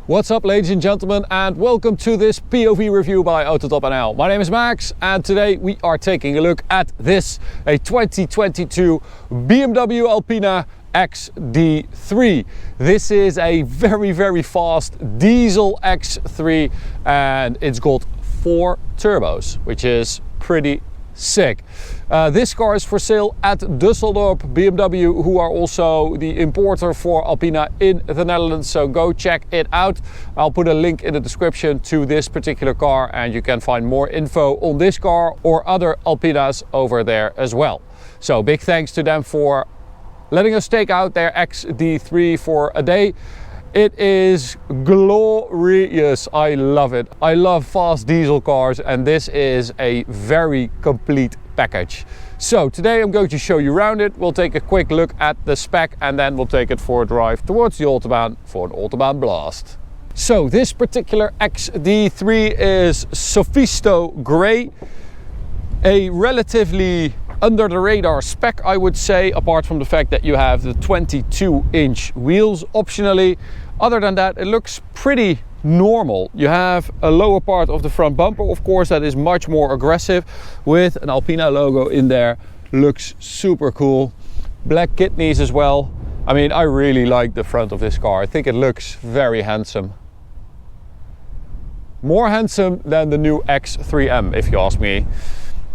What's up, ladies and gentlemen, and welcome to this POV review by Autobahn. My name is Max, and today we are taking a look at this, a 2022 BMW ALPINA XD3. This is a very fast diesel X3, and it's got 4 turbos, which is pretty sick. This car is for sale at Düsseldorf BMW, who are also the importer for ALPINA in the Netherlands, so go check it out. I'll put a link in the description to this particular car, and you can find more info on this car or other ALPINAs over there as well. So big thanks to them for letting us take out their XD3 for a day. It is glorious. I love it. I love fast diesel cars, and this is a very complete package. So today I'm going to show you around it. We'll take a quick look at the spec, and then we'll take it for a drive towards the Autobahn for an Autobahn blast. So this particular XD3 is Sophisto Grey, a relatively under the radar spec, I would say, apart from the fact that you have the 22-inch wheels optionally. Other than that, it looks pretty normal. You have a lower part of the front bumper, of course, that is much more aggressive with an ALPINA logo in there. Looks super cool. Black kidneys as well. I mean, I really like the front of this car. I think it looks very handsome. More handsome than the new X3M, if you ask me.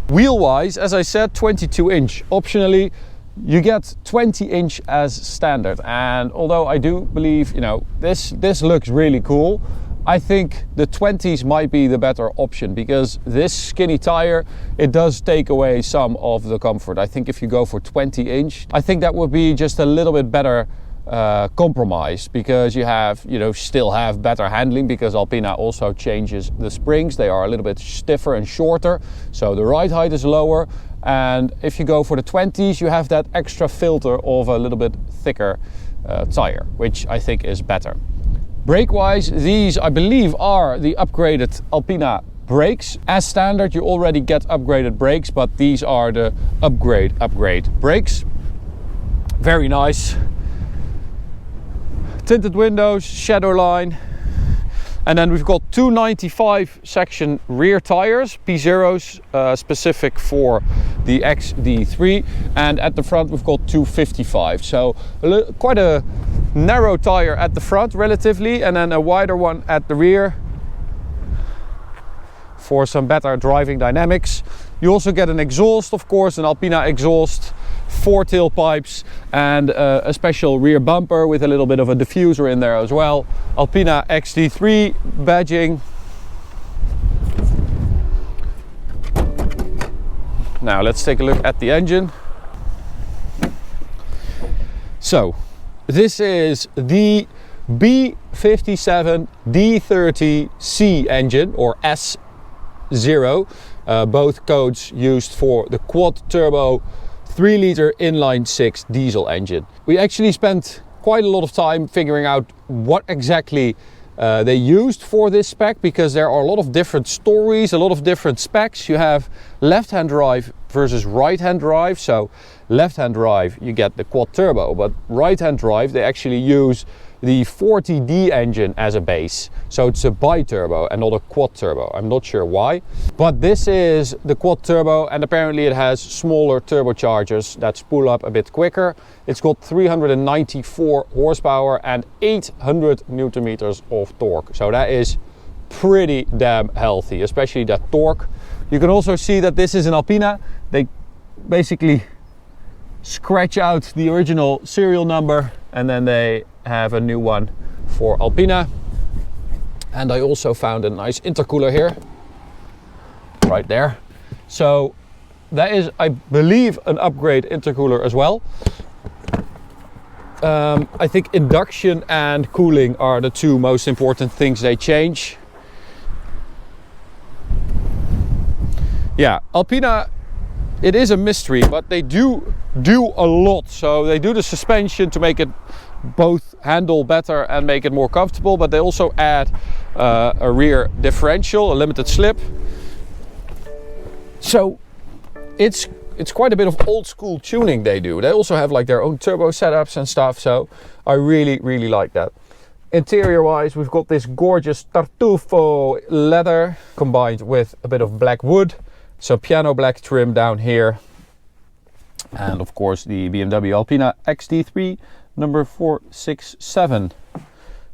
Wheel-wise, as I said, 22-inch. Optionally, you get 20-inch as standard. And although I do believe, this looks really cool, I think the 20s might be the better option, because this skinny tire, it does take away some of the comfort. I think if you go for 20-inch, I think that would be just a little bit better compromise, because you have, still have better handling, because ALPINA also changes the springs. They are a little bit stiffer and shorter, so the ride height is lower. And if you go for the 20s, you have that extra filter of a little bit thicker tire, which I think is better. Brake-wise, these I believe are the upgraded ALPINA brakes. As standard, you already get upgraded brakes, but these are the upgrade brakes. Very nice. Tinted windows, shadow line, and then we've got 295 section rear tires, P0s, specific for the XD3, and at the front we've got 255, so quite a narrow tire at the front relatively, and then a wider one at the rear for some better driving dynamics. You also get an exhaust, of course, an ALPINA exhaust, 4 tailpipes, and a special rear bumper with a little bit of a diffuser in there as well. ALPINA XD3 badging. Now let's take a look at the engine. So this is the B57 D30C engine, or S0, both codes used for the quad turbo 3-liter inline 6 diesel engine. We actually spent quite a lot of time figuring out what exactly they used for this spec, because there are a lot of different stories, a lot of different specs. You have left-hand drive versus right-hand drive. So left-hand drive, you get the quad turbo, but right-hand drive, they actually use the 40D engine as a base. So it's a bi-turbo and not a quad turbo. I'm not sure why, but this is the quad turbo, and apparently it has smaller turbochargers that spool up a bit quicker. It's got 394 horsepower and 800 newton meters of torque. So that is pretty damn healthy, especially that torque. You can also see that this is an ALPINA. They basically scratch out the original serial number, and then they have a new one for ALPINA. And I also found a nice intercooler here, right there. So that is, I believe, an upgrade intercooler as well. I think induction and cooling are the two most important things they change. Yeah, ALPINA, it is a mystery, but they do a lot. So they do the suspension to make it both handle better and make it more comfortable, but they also add a rear differential, a limited slip. So it's quite a bit of old school tuning they do. They also have like their own turbo setups and stuff, so I really like that. Interior wise, we've got this gorgeous tartufo leather combined with a bit of black wood, so piano black trim down here, and of course the BMW ALPINA XD3 number 467.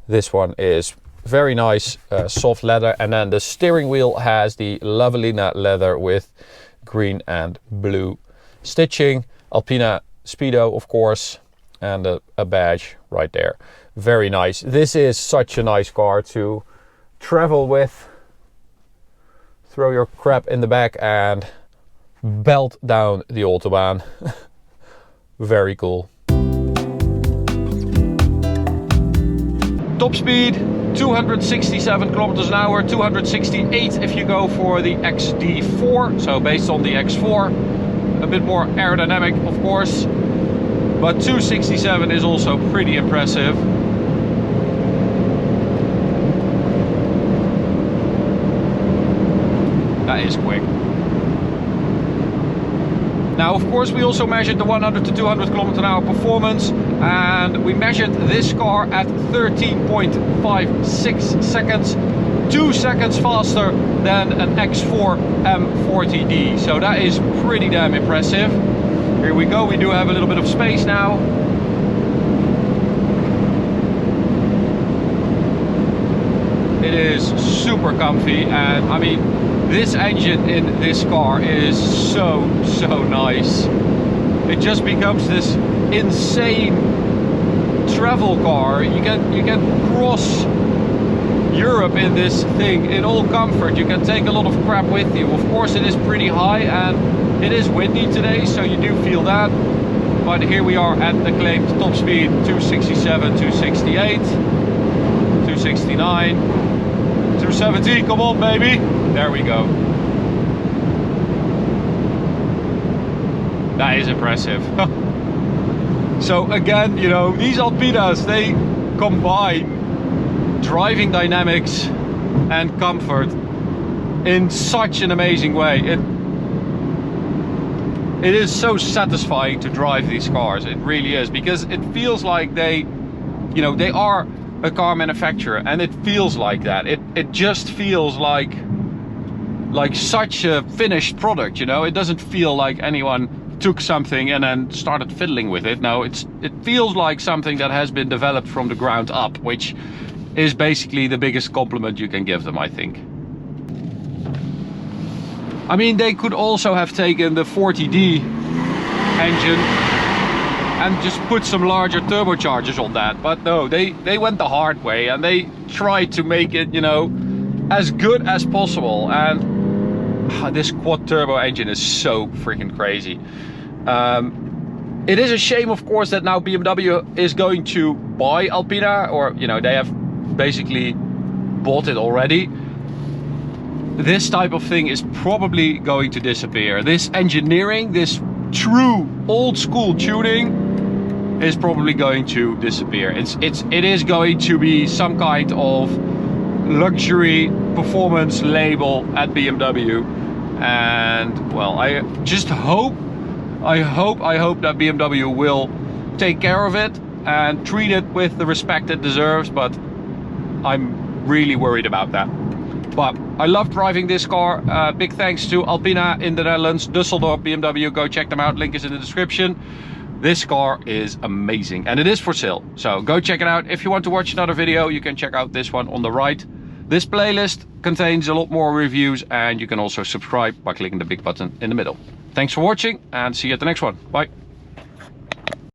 This one is very nice soft leather, and then the steering wheel has the Lavalina leather with green and blue stitching, ALPINA Speedo of course, and a badge right there. Very nice. This is such a nice car to travel with. Throw your crap in the back and belt down the Autobahn. Very cool. Top speed 267 kilometers an hour, 268 if you go for the XD4. So based on the X4, a bit more aerodynamic of course, but 267 is also pretty impressive. That is quick. Now, of course, we also measured the 100 to 200 km an hour performance, and we measured this car at 13.56 seconds, 2 seconds faster than an X4 M40D. So that is pretty damn impressive. Here we go. We do have a little bit of space now. It is super comfy, and I mean, this engine in this car is so nice. It just becomes this insane travel car. You can cross Europe in this thing in all comfort. You can take a lot of crap with you. Of course, it is pretty high and it is windy today, so you do feel that. But here we are at the claimed top speed, 267, 268, 269, 270. Come on, baby. There we go. That is impressive. So again, you know, these Alpinas, they combine driving dynamics and comfort in such an amazing way. It is so satisfying to drive these cars. It really is, because it feels like they, you know, they are a car manufacturer, and it feels like that. It just feels like such a finished product, you know. It doesn't feel like anyone took something and then started fiddling with it. No, it feels like something that has been developed from the ground up, which is basically the biggest compliment you can give them, I think. I mean, they could also have taken the 40D engine and just put some larger turbochargers on that, but no, they went the hard way and they tried to make it, you know, as good as possible. And this quad turbo engine is so freaking crazy. It is a shame, of course, that now BMW is going to buy ALPINA, or, you know, they have basically bought it already. This type of thing is probably going to disappear. This engineering, this true old school tuning is probably going to disappear. It is going to be some kind of luxury performance label at BMW. And well, I just hope that BMW will take care of it and treat it with the respect it deserves, but I'm really worried about that. But I love driving this car. Big thanks to ALPINA in the Netherlands, Düsseldorf, BMW. Go check them out, link is in the description. This car is amazing and it is for sale, so go check it out. If you want to watch another video, you can check out this one on the right. This playlist contains a lot more reviews, and you can also subscribe by clicking the big button in the middle. Thanks for watching and see you at the next one. Bye.